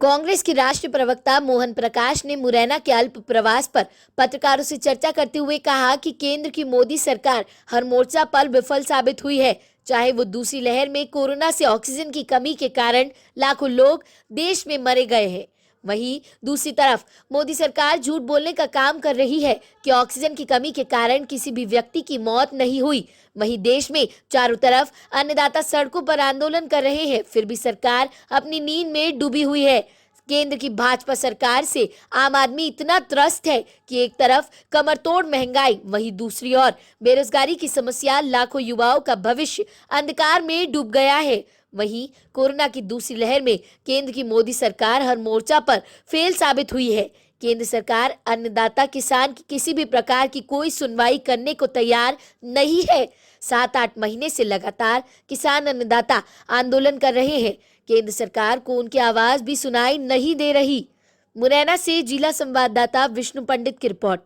कांग्रेस के राष्ट्रीय प्रवक्ता मोहन प्रकाश ने मुरैना के अल्प प्रवास पर पत्रकारों से चर्चा करते हुए कहा कि केंद्र की मोदी सरकार हर मोर्चा पर विफल साबित हुई है। चाहे वो दूसरी लहर में कोरोना से ऑक्सीजन की कमी के कारण लाखों लोग देश में मरे गए हैं, वहीं दूसरी तरफ मोदी सरकार झूठ बोलने का काम कर रही है कि ऑक्सीजन की कमी के कारण किसी भी व्यक्ति की मौत नहीं हुई। वहीं देश में चारों तरफ अन्नदाता सड़कों पर आंदोलन कर रहे हैं, फिर भी सरकार अपनी नींद में डूबी हुई है। केंद्र की भाजपा सरकार से आम आदमी इतना त्रस्त है कि एक तरफ कमरतोड़ महंगाई, वहीं दूसरी ओर बेरोजगारी की समस्या, लाखों युवाओं का भविष्य अंधकार में डूब गया है। वहीं कोरोना की दूसरी लहर में केंद्र की मोदी सरकार हर मोर्चा पर फेल साबित हुई है। केंद्र सरकार अन्नदाता किसान की किसी भी प्रकार की कोई सुनवाई करने को तैयार नहीं है। 7-8 महीने से लगातार किसान अन्नदाता आंदोलन कर रहे हैं। केंद्र सरकार को उनकी आवाज भी सुनाई नहीं दे रही। मुरैना से जिला संवाददाता विष्णु पंडित की रिपोर्ट।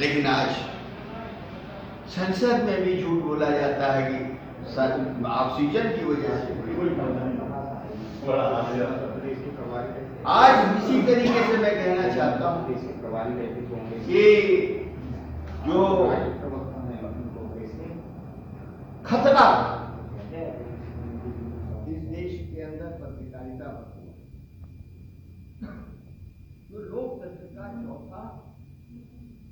लेकिन आज संसद में भी झूठ बोला जाता है कि ऑक्सीजन की वजह से आज इसी तरीके से मैं कहना चाहता हूं कि जो खतरा इस देश के अंदर पत्रकारिता जो लोकतंत्र का चौथा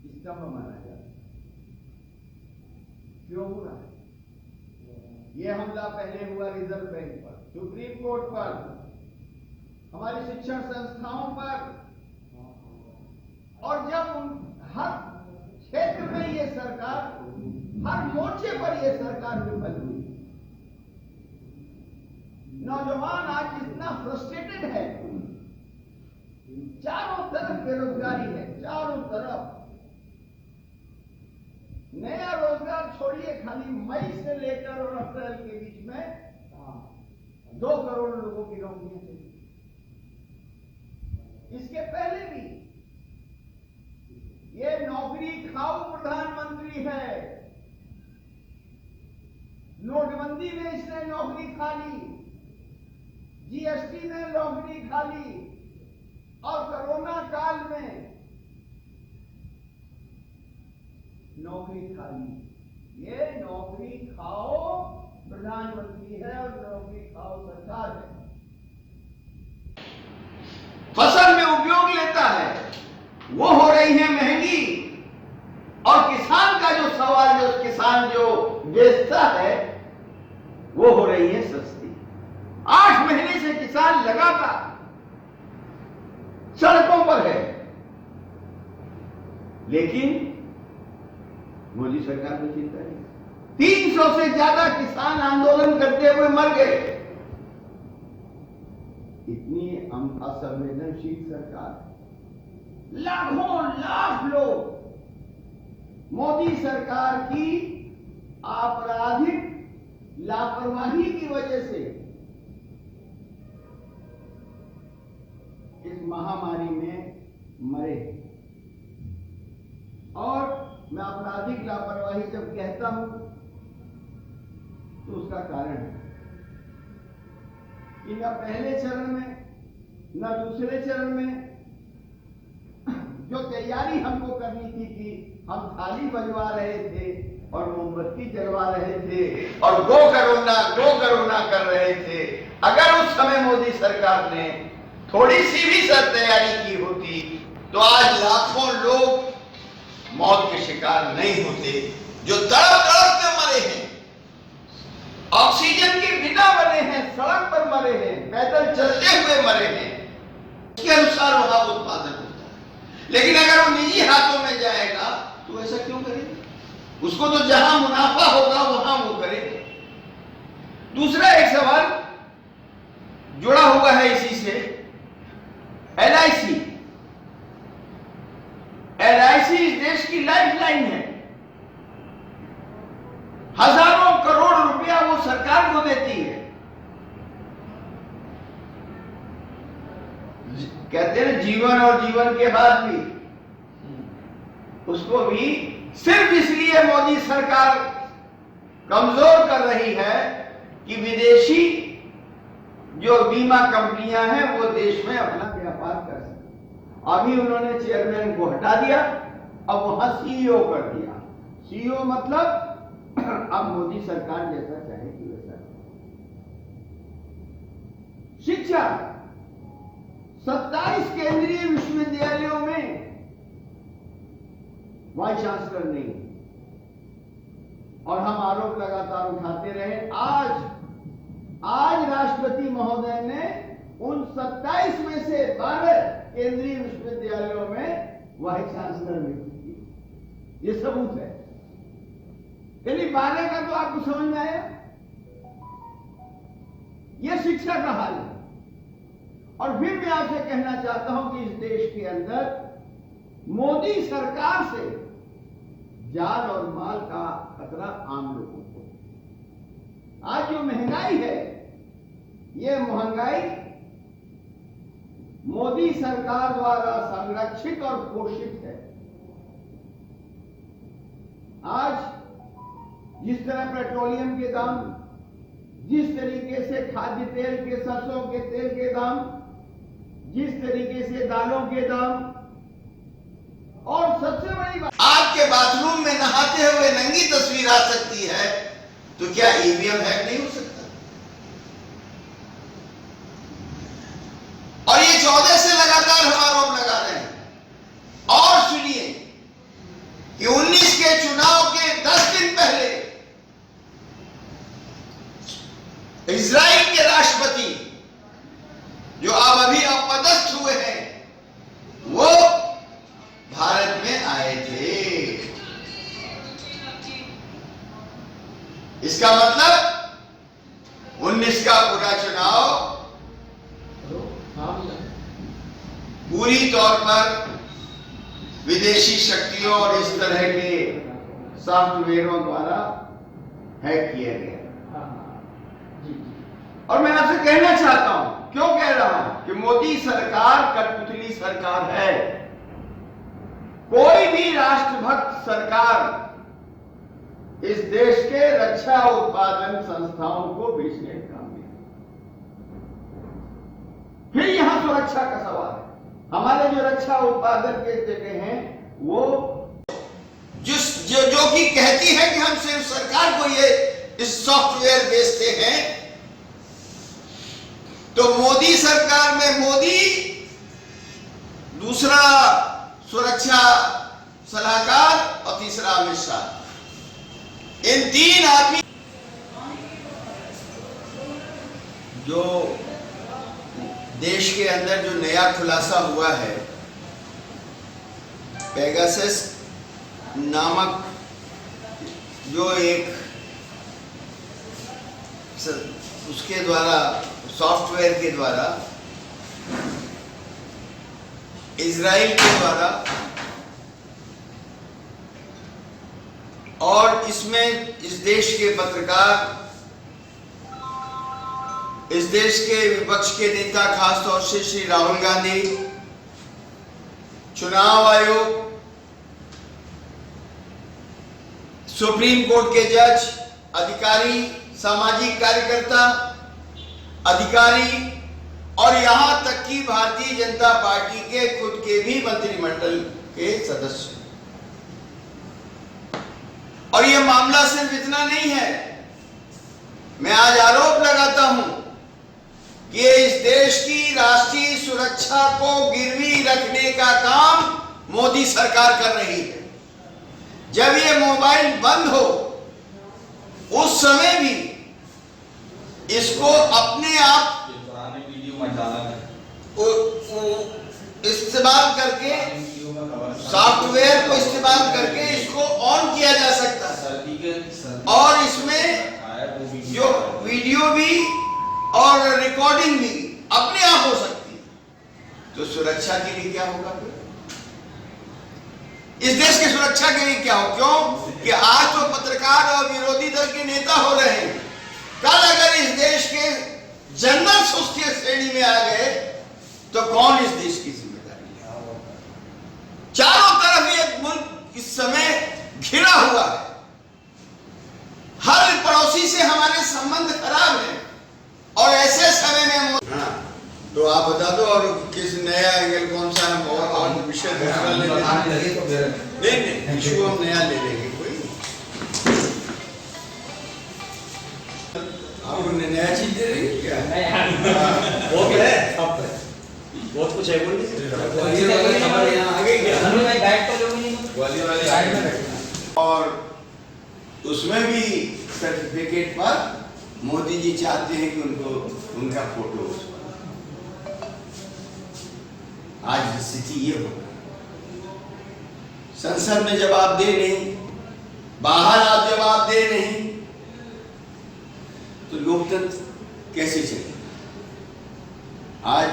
स्तंभ माना जाता है, क्यों हो रहा है? ये हमला पहले हुआ रिजर्व बैंक पर, सुप्रीम कोर्ट पर, हमारी शिक्षण संस्थाओं पर, और जब हर क्षेत्र में ये सरकार, हर मोर्चे पर ये सरकार विफल हुई। नौजवान आज इतना फ्रस्ट्रेटेड है, चारों तरफ बेरोजगारी है, चारों तरफ। नया रोजगार छोड़िए, खाली मई से लेकर और अप्रैल के बीच में 2 करोड़ लोगों की नौकरियां चली। इसके पहले भी ये नौकरी खाऊ प्रधानमंत्री है। नोटबंदी में इसने नौकरी खा ली, जीएसटी ने नौकरी खा ली, और कोरोना काल में नौकरी खा ली। ये नौकरी खाओ प्रधानमंत्री है और नौकरी खाओ सरकार है। फसल में उपयोग लेता है, वो हो रही है महंगी, और किसान का जो सवाल, जो किसान जो बेचता है, वो हो रही है सस्ती। 8 महीने से किसान लगातार सड़कों पर है, लेकिन मोदी सरकार को चिंता नहीं। 300 से ज्यादा किसान आंदोलन करते हुए मर गए। इतनी असंवेदनशील सरकार, लाखों लाख लोग मोदी सरकार की आपराधिक लापरवाही की वजह से इस महामारी में मरे। और मैं आपराधिक लापरवाही जब कहता हूं तो उसका कारण है कि न पहले चरण में न दूसरे चरण में जो तैयारी हमको करनी थी कि हम थाली बजवा रहे थे और मोमबत्ती जलवा रहे थे और गो करोना कर रहे थे, अगर उस समय मोदी सरकार ने थोड़ी सी भी तैयारी की होती तो आज लाखों लोग मौत के शिकार नहीं होते, जो तड़प तड़प के मरे हैं, ऑक्सीजन के बिना मरे हैं, सड़क पर मरे हैं, पैदल चलते हुए मरे हैं। उसके अनुसार वहां उत्पादन होता है। लेकिन अगर वो निजी हाथों में जाएगा तो ऐसा क्यों करेगा? उसको तो जहां मुनाफा होगा वहां वो करेगा। दूसरा एक सवाल जुड़ा हुआ है इसी से, एलआईसी इस देश की लाइफलाइन है। हजारों करोड़ रुपया वो सरकार को देती है। कहते हैं जीवन और जीवन के बाद भी, उसको भी सिर्फ इसलिए मोदी सरकार कमजोर कर रही है कि विदेशी जो बीमा कंपनियां हैं वो देश में अपना व्यापार कर सकें। अभी उन्होंने चेयरमैन को हटा दिया, अब वहां सीईओ कर दिया। सीईओ मतलब अब मोदी सरकार जैसा चाहेगी वैसा। शिक्षा 27 केंद्रीय विश्वविद्यालयों में वाइस चांसलर नहीं, और हम आरोप लगातार उठाते रहे। आज राष्ट्रपति महोदय ने उन 27 में से 12 केंद्रीय विश्वविद्यालयों में वाइस चांसलर नियुक्त की। ये सबूत है। यानी 12 का तो आपको समझ में आया। यह शिक्षा का हाल है। और फिर मैं आपसे कहना चाहता हूं कि इस देश के अंदर मोदी सरकार से जान और माल का खतरा आम लोगों को। आज जो महंगाई है, ये महंगाई मोदी सरकार द्वारा संरक्षित और पोषित है। आज जिस तरह पेट्रोलियम के दाम, जिस तरीके से खाद्य तेल के, सरसों के तेल के दाम, जिस तरीके से दालों के दाम, और सबसे बड़ी बात, आपके बाथरूम में नहाते हुए नंगी तस्वीर आ सकती है, तो क्या ईवीएम हैक नहीं हो सकता? और ये 14 से लगातार हम आरोप लगा रहे हैं। और सुनिए कि 19 के चुनाव के 10 दिन पहले इजराइल के राष्ट्रपति, जो अब अभी अपदस्थ हुए हैं, वो भारत में आए थे। इसका मतलब 19 का पूरा चुनाव पूरी तौर पर विदेशी शक्तियों और इस तरह के सॉफ्टवेयरों द्वारा हैक किया गया। और मैं आपसे कहना चाहता हूं, क्यों कह रहा हूं कि मोदी सरकार कठपुतली सरकार है। कोई भी राष्ट्रभक्त सरकार इस देश के रक्षा उत्पादन संस्थाओं को बेचने का काम नहीं। फिर यहां सुरक्षा का सवाल है। हमारे जो रक्षा उत्पादन के जगह हैं, वो जो कि कहती है कि हम सिर्फ सरकार को ये इस सॉफ्टवेयर बेचते हैं, तो मोदी सरकार में मोदी, दूसरा सुरक्षा सलाहकार और तीसरा अमित शाह, इन 3 आदमी जो देश के अंदर जो नया खुलासा हुआ है, पेगासस नामक जो एक उसके द्वारा, सॉफ्टवेयर के द्वारा, इजराइल के द्वारा, और इसमें इस देश के पत्रकार, इस देश के विपक्ष के नेता, खासतौर से श्री राहुल गांधी, चुनाव आयोग, सुप्रीम कोर्ट के जज, अधिकारी, सामाजिक कार्यकर्ता, अधिकारी, और यहां तक कि भारतीय जनता पार्टी के खुद के भी मंत्रिमंडल के सदस्य। और यह मामला सिर्फ इतना नहीं है। मैं आज आरोप लगाता हूं कि इस देश की राष्ट्रीय सुरक्षा को गिरवी रखने का काम मोदी सरकार कर रही है। जब ये मोबाइल बंद हो, उस समय भी इसको अपने आप इस्तेमाल करके, सॉफ्टवेयर को इस्तेमाल करके इसको ऑन किया जा सकता है, और इसमें जो वीडियो भी और रिकॉर्डिंग भी अपने आप हो सकती है। तो सुरक्षा के लिए क्या होगा? इस देश की सुरक्षा के लिए क्या हो? क्यों कि आज तो पत्रकार और विरोधी दल के नेता हो रहे हैं, कल अगर इस देश के जनरल सुस्ती श्रेणी में आ गए तो कौन इस देश की जिम्मेदारी है? चारों तरफ ये मुल्क इस समय घिरा हुआ है। हर पड़ोसी से हमारे संबंध खराब है, और ऐसे समय में तो आप बता दो और किस नया एंगल कौन सा है और विषय दूसरा ले लेंगे। नहीं इशू हम नया ले लेंगे कोई आपको नया चीज दे रही क्या वो भी है बहुत कुछ है और उसमें भी सर्टिफिकेट पर मोदी जी चाहते हैं कि उनको उनका फोटो उस पर। आज स्थिति ये हो संसद में जवाब दे नहीं, बाहर आप जवाब दे नहीं, तो लोकतंत्र कैसे चले। आज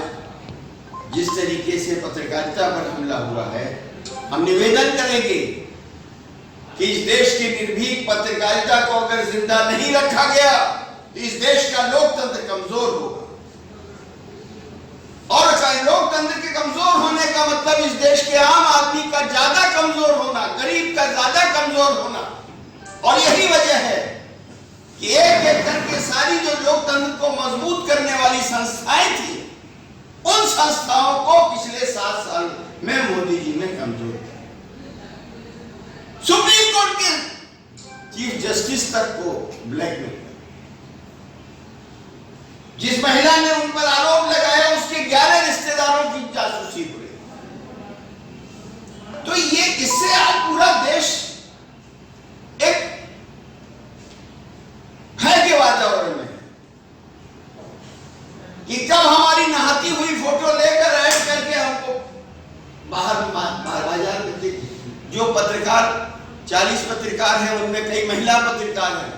जिस तरीके से पत्रकारिता पर हमला हुआ है, हम निवेदन करेंगे कि इस देश की निर्भीक पत्रकारिता को अगर जिंदा नहीं रखा गया तो इस देश का लोकतंत्र कमजोर होगा। और लोकतंत्र के कमजोर होने का मतलब इस देश के आम आदमी का ज्यादा कमजोर होना, गरीब का ज्यादा कमजोर होना। और यही वजह है कि एक एक करके सारी जो लोकतंत्र को मजबूत करने वाली संस्थाएं थी, उन संस्थाओं को पिछले 7 साल में मोदी जी ने कमजोर किया। सुप्रीम कोर्ट के चीफ जस्टिस तक को ब्लैकमेल किया। जिस महिला ने उन पर आरोप लगाया उसके 11 रिश्तेदारों की जासूसी हुई। तो ये इससे आज पूरा देश एक भय के वातावरण में है कि कब हमारी नहाती हुई फोटो लेकर ऐड करके हमको बाहर बाजार में। जो पत्रकार 40 पत्रकार हैं उनमें कई महिला पत्रकार हैं,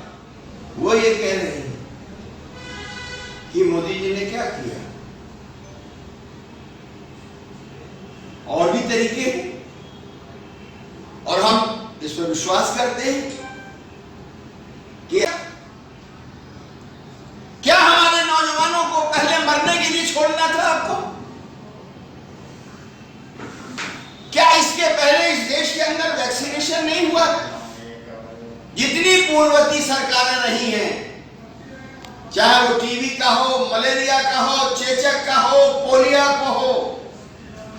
वो ये कह रहे हैं कि मोदी जी ने क्या किया। और भी तरीके हैं और हम इस पर विश्वास करते हैं कि क्या हमारे नौजवानों को पहले मरने के लिए छोड़ना था आपको? क्या इसके पहले इस देश के अंदर वैक्सीनेशन नहीं हुआ? जितनी पूर्ववर्ती सरकारें रही हैं, चाहे वो टीबी का हो, मलेरिया का हो, चेचक का हो, पोलियो का हो,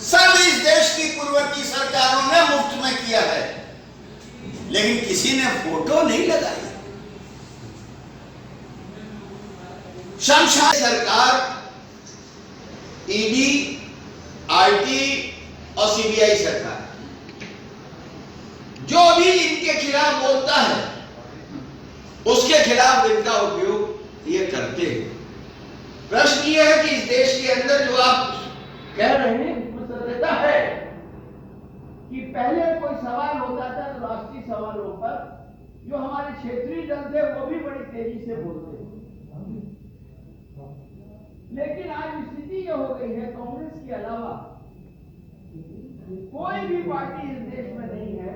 सब इस देश की पूर्ववर्ती सरकारों ने मुफ्त में किया है, लेकिन किसी ने फोटो नहीं लगाई। शमशान सरकार, ईडी, आईटी और सीबीआई सरकार जो भी इनके खिलाफ बोलता है उसके खिलाफ इनका उपयोग ये करते हैं। प्रश्न ये है कि इस देश के अंदर जो आप कह रहे हैं उसमें सत्यता है कि पहले कोई सवाल होता था तो राष्ट्रीय सवालों पर जो हमारे क्षेत्रीय दल थे वो भी बड़ी तेजी से बोलते हैं, लेकिन आज स्थिति ये हो गई है कांग्रेस के अलावा कोई भी पार्टी इस देश में नहीं है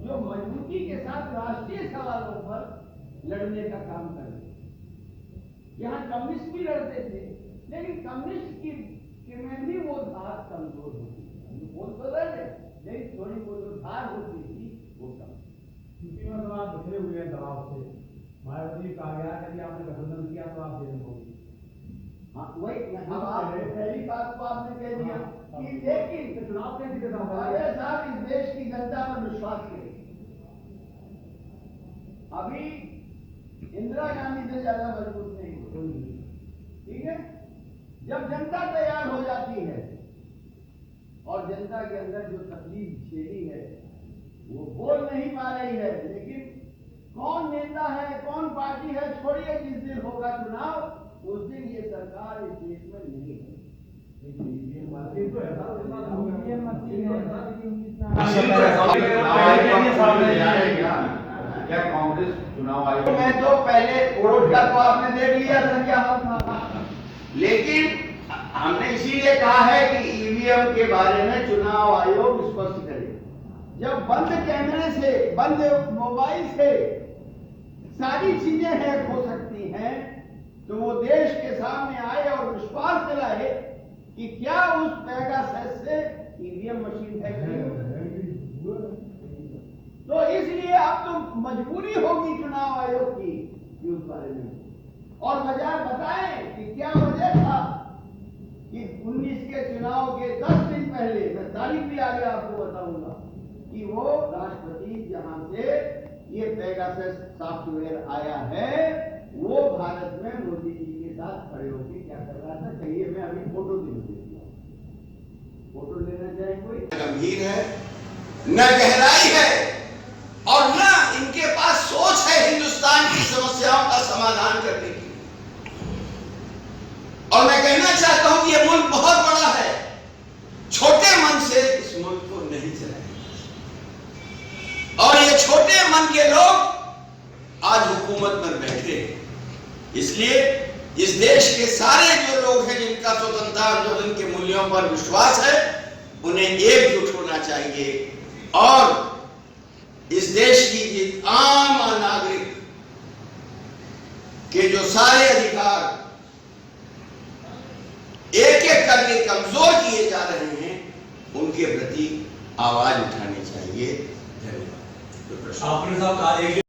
जो मजबूती के साथ राष्ट्रीय सवालों पर लड़ने का काम करे। यहाँ कम्युनिस्ट भी लड़ते थे, लेकिन कम्युनिस्ट की में भी वो धार कमजोर होती थी। बोल तो रहे लेकिन थोड़ी वो जो धार होती थी वो कम। यूपी में तो आप बिखरे हुए हैं दबाव से। मायावती कहा गया कि यदि आपने गठबंधन किया तो आप जेल होगी। हाँ वही, अब आप पहली बात तो आपने कह दिया कि लेकिन चुनाव के लिए साहब इस देश की जनता पर विश्वास करें। अभी इंदिरा गांधी से ज्यादा मजबूत नहीं हो, ठीक है। जब जनता तैयार हो जाती है और जनता के अंदर जो तकलीफ झेली है वो बोल नहीं पा रही है, लेकिन कौन नेता है कौन पार्टी है छोड़िए, जिस दिन होगा चुनाव उस दिन ये सरकार इस देश में नहीं है। क्या कांग्रेस चुनाव आयोग मैं तो पहले कोरोट का तो आपने देख लिया था क्या था, लेकिन हमने इसीलिए कहा है कि ईवीएम के बारे में चुनाव आयोग स्पष्ट करे। जब बंद कैमरे से, बंद मोबाइल से सारी चीजें हैक हो सकती हैं, तो वो देश के सामने आए और विश्वास दिलाए कि क्या उस पेगासस से ईवीएम मशीन हैक नहीं हो सकती। तो इसलिए अब तो मजबूरी होगी चुनाव आयोग की कि उस बारे में, और वजह बताएं कि क्या वजह था कि 19 के चुनाव के 10 दिन पहले, मैं तारीख भी आगे आपको बताऊंगा, कि वो राष्ट्रपति जहां से ये पेगासस सॉफ्टवेयर आया है, वो भारत में मोदी जी के साथ खड़े होकर क्या कर रहा था। कहिए, मैं अभी फोटो दे दूंगा, फोटो लेना चाहे कोई। गंभीर है, न गहराई है, और न इनके पास सोच है हिंदुस्तान की समस्याओं का समाधान करने की। और मैं कहना चाहता हूं कि यह मुल्क बहुत बड़ा है, छोटे मन से इस मुल्क को नहीं चलाएंगे। और ये छोटे मन के लोग आज हुकूमत में बैठे हैं। इसलिए इस देश के सारे जो लोग हैं जिनका स्वतंत्रता और जो इनके मूल्यों पर विश्वास है, उन्हें एकजुट होना चाहिए और इस देश की आम नागरिक के जो सारे अधिकार एक एक करके कमजोर किए जा रहे हैं, उनके प्रति आवाज उठानी चाहिए। धन्यवाद। आपने साहब कहा